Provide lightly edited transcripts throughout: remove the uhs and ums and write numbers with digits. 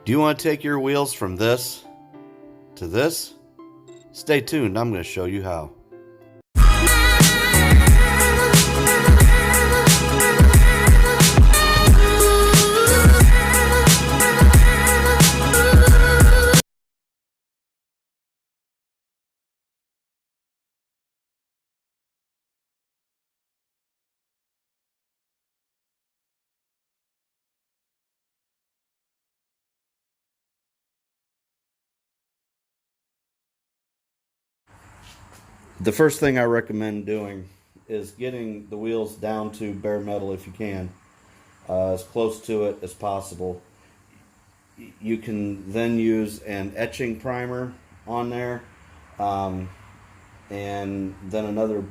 Do you want to take your wheels from this to this? Stay tuned, I'm going to show you how. The first thing I recommend doing is getting the wheels down to bare metal if you can, as close to it as possible. You can then use an etching primer on there, and then another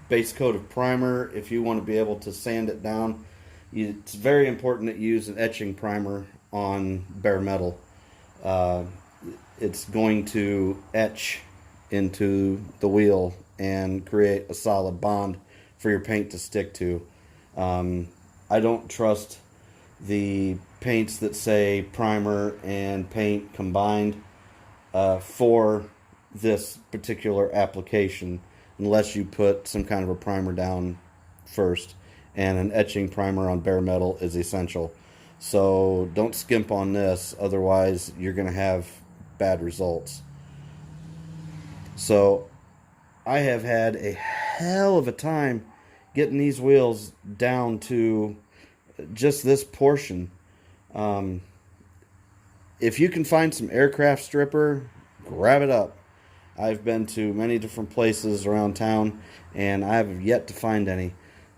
base coat of primer if you want to be able to sand it down. It's very important that you use an etching primer on bare metal. It's going to etch into the wheel and create a solid bond for your paint to stick to. I don't trust the paints that say primer and paint combined for this particular application unless you put some kind of a primer down first, and an etching primer on bare metal is essential. So don't skimp on this, otherwise you're going to have bad results. So I have had a hell of a time getting these wheels down to just this portion. If you can find some aircraft stripper, grab it up. I've been to many different places around town and I have yet to find any.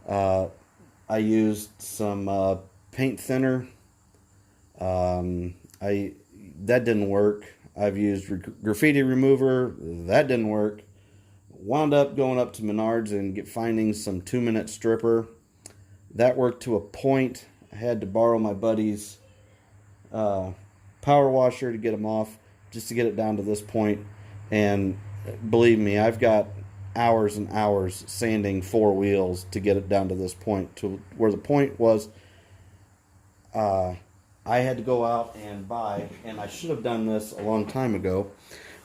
I used some paint thinner. That didn't work. I've used graffiti remover. That didn't work. Wound up going up to Menards and finding some 2-minute stripper. That worked to a point. I had to borrow my buddy's power washer to get them off, just to get it down to this point. And believe me, I've got hours and hours sanding 4 wheels to get it down to this point, to where the point was I had to go out and buy, and I should have done this a long time ago,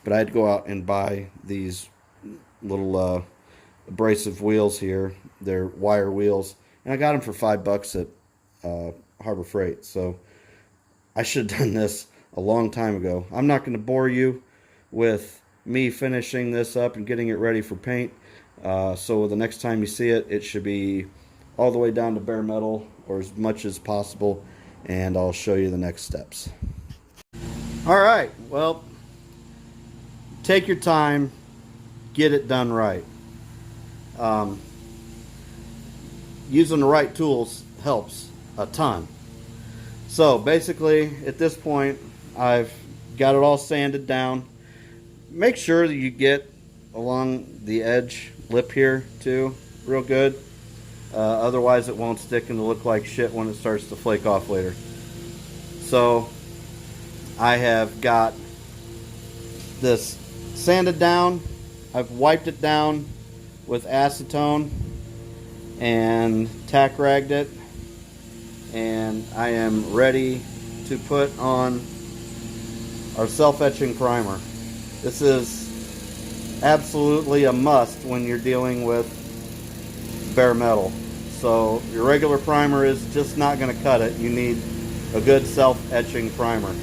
but I had to go out and buy these little abrasive wheels here. They're wire wheels, and I got them for $5 at Harbor Freight. So I should have done this a long time ago. I'm not going to bore you with me finishing this up and getting it ready for paint. So the next time you see it, it should be all the way down to bare metal, or as much as possible, and I'll show you the next steps. Alright, well, take your time, get it done right. Using the right tools helps a ton. So basically at this point I've got it all sanded down. Make sure that you get along the edge lip here too real good. Otherwise it won't stick and it'll look like shit when it starts to flake off later. So I have got this sanded down. I've wiped it down with acetone and tack ragged it, and I am ready to put on our self-etching primer. This is absolutely a must when you're dealing with bare metal. So your regular primer is just not going to cut it. You need a good self-etching primer.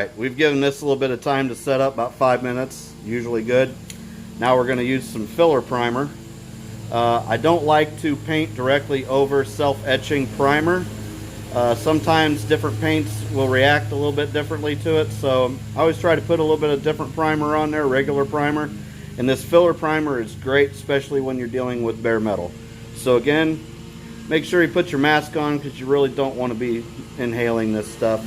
Alright, we've given this a little bit of time to set up, about 5 minutes, usually good. Now we're going to use some filler primer. I don't like to paint directly over self-etching primer. Sometimes different paints will react a little bit differently to it, so I always try to put a little bit of different primer on there, regular primer. And this filler primer is great, especially when you're dealing with bare metal. So again, make sure you put your mask on because you really don't want to be inhaling this stuff.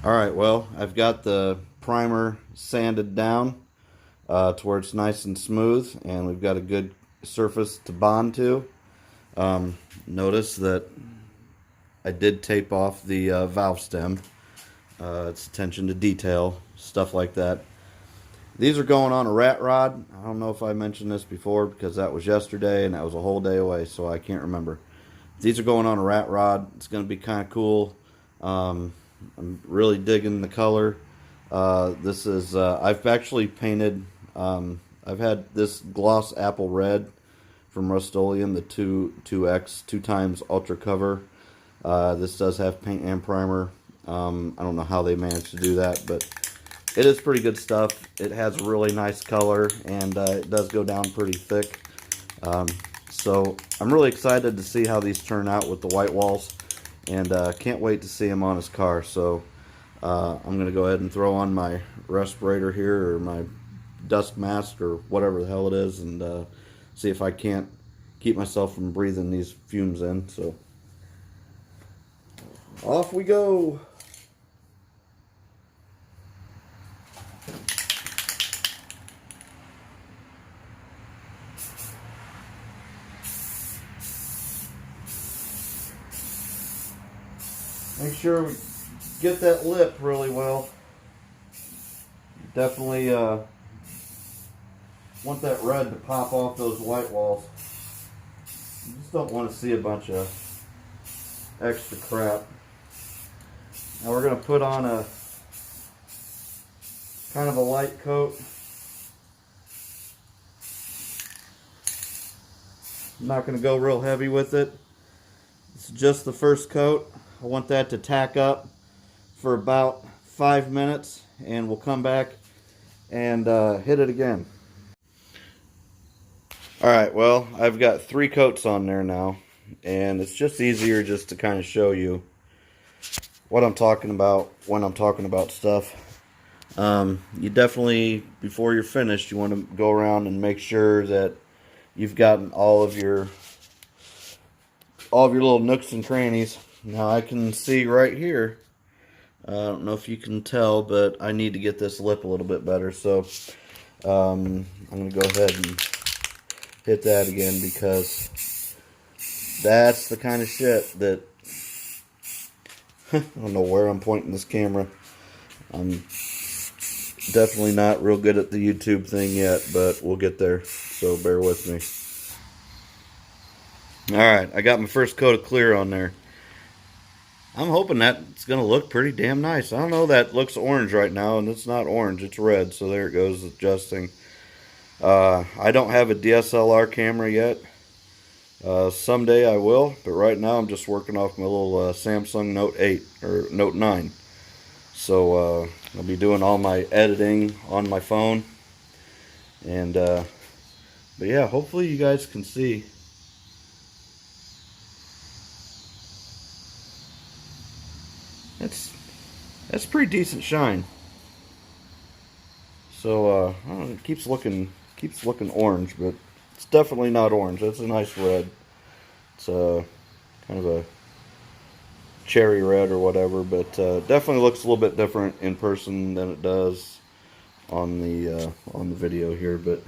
Alright, well, I've got the primer sanded down to where it's nice and smooth, and we've got a good surface to bond to. Notice that I did tape off the valve stem. It's attention to detail, stuff like that. These are going on a rat rod. I don't know if I mentioned this before because that was yesterday and that was a whole day away, so I can't remember. These are going on a rat rod. It's going to be kind of cool. I'm really digging the color. This is, I've actually painted, I've had this gloss apple red from Rust-Oleum, the 2X, 2 times ultra cover. This does have paint and primer. I don't know how they managed to do that, but it is pretty good stuff. It has a really nice color, and it does go down pretty thick. So I'm really excited to see how these turn out with the white walls, and can't wait to see them on his car. So I'm going to go ahead and throw on my respirator here, or my dust mask, or whatever the hell it is, and see if I can't keep myself from breathing these fumes in. So off we go. Make sure we get that lip really well. Definitely want that red to pop off those white walls. You just don't want to see a bunch of extra crap. Now we're going to put on a kind of a light coat. I'm not going to go real heavy with it. It's just the first coat. I want that to tack up for about 5 minutes, and we'll come back and hit it again. Alright, well, I've got 3 coats on there now, and it's just easier just to kind of show you what I'm talking about when I'm talking about stuff. You definitely, before you're finished, you want to go around and make sure that you've gotten all of your little nooks and crannies. Now I can see right here, I don't know if you can tell, but I need to get this lip a little bit better, so I'm going to go ahead and hit that again, because that's the kind of shit that I don't know where I'm pointing this camera. I'm definitely not real good at the YouTube thing yet, but we'll get there, so bear with me. Alright, I got my first coat of clear on there. I'm hoping that it's going to look pretty damn nice. I don't know, that looks orange right now, and it's not orange, it's red. So there it goes, adjusting. I don't have a DSLR camera yet. Someday I will, but right now I'm just working off my little Samsung Note 8 or Note 9. So I'll be doing all my editing on my phone. And but yeah, hopefully you guys can see. That's pretty decent shine. So I don't know, it keeps looking orange, but it's definitely not orange. That's a nice red. It's kind of a cherry red or whatever, but definitely looks a little bit different in person than it does on the video here. But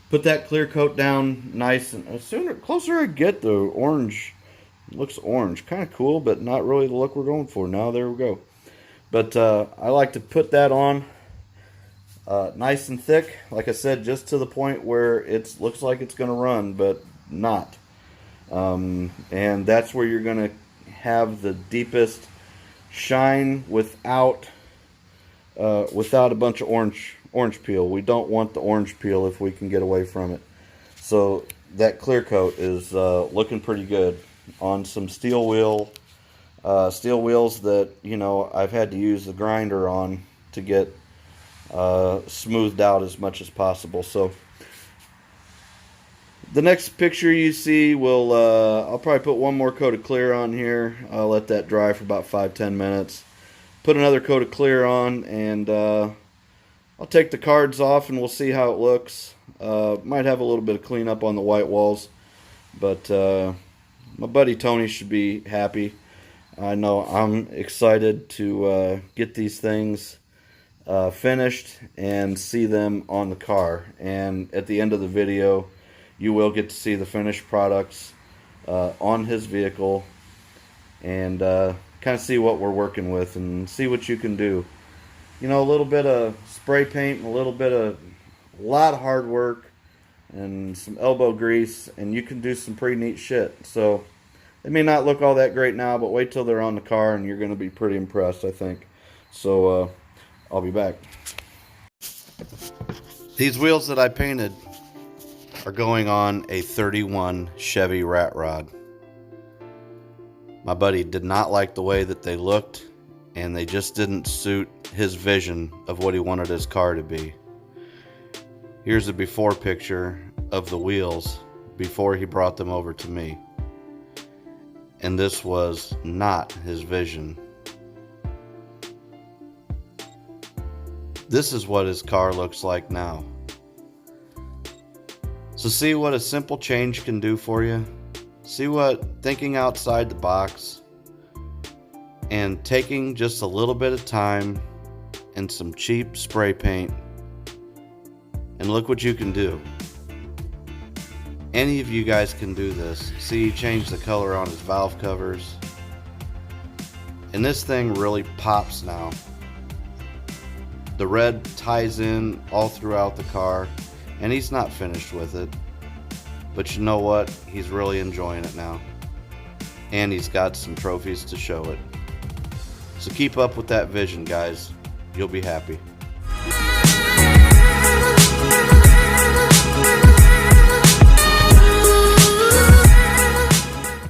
put that clear coat down nice, and closer I get, the orange looks orange. Kind of cool, but not really the look we're going for. Now there we go. But I like to put that on nice and thick, like I said, just to the point where it looks like it's going to run, but not. And that's where you're going to have the deepest shine without a bunch of orange peel. We don't want the orange peel if we can get away from it. So that clear coat is looking pretty good on some steel wheels that, you know, I've had to use the grinder on to get smoothed out as much as possible. So the next picture you see will I'll probably put one more coat of clear on here. I'll let that dry for about 5-10 minutes. Put another coat of clear on, and I'll take the cards off and we'll see how it looks. Might have a little bit of cleanup on the white walls, but my buddy Tony should be happy. I know I'm excited to get these things finished and see them on the car. And at the end of the video, you will get to see the finished products on his vehicle, and kind of see what we're working with and see what you can do. You know, a little bit of spray paint, a lot of hard work, and some elbow grease, and you can do some pretty neat shit. So they may not look all that great now, but wait till they're on the car and you're going to be pretty impressed, I think. So I'll be back. These wheels that I painted are going on a 31 Chevy Rat Rod. My buddy did not like the way that they looked, and they just didn't suit his vision of what he wanted his car to be. Here's a before picture of the wheels before he brought them over to me. And this was not his vision. This is what his car looks like now. So see what a simple change can do for you? See what thinking outside the box and taking just a little bit of time and some cheap spray paint, and look what you can do. Any of you guys can do this. See, he changed the color on his valve covers, and this thing really pops now. The red ties in all throughout the car, and he's not finished with it, but you know what? He's really enjoying it now, and he's got some trophies to show it. So keep up with that vision, guys. You'll be happy.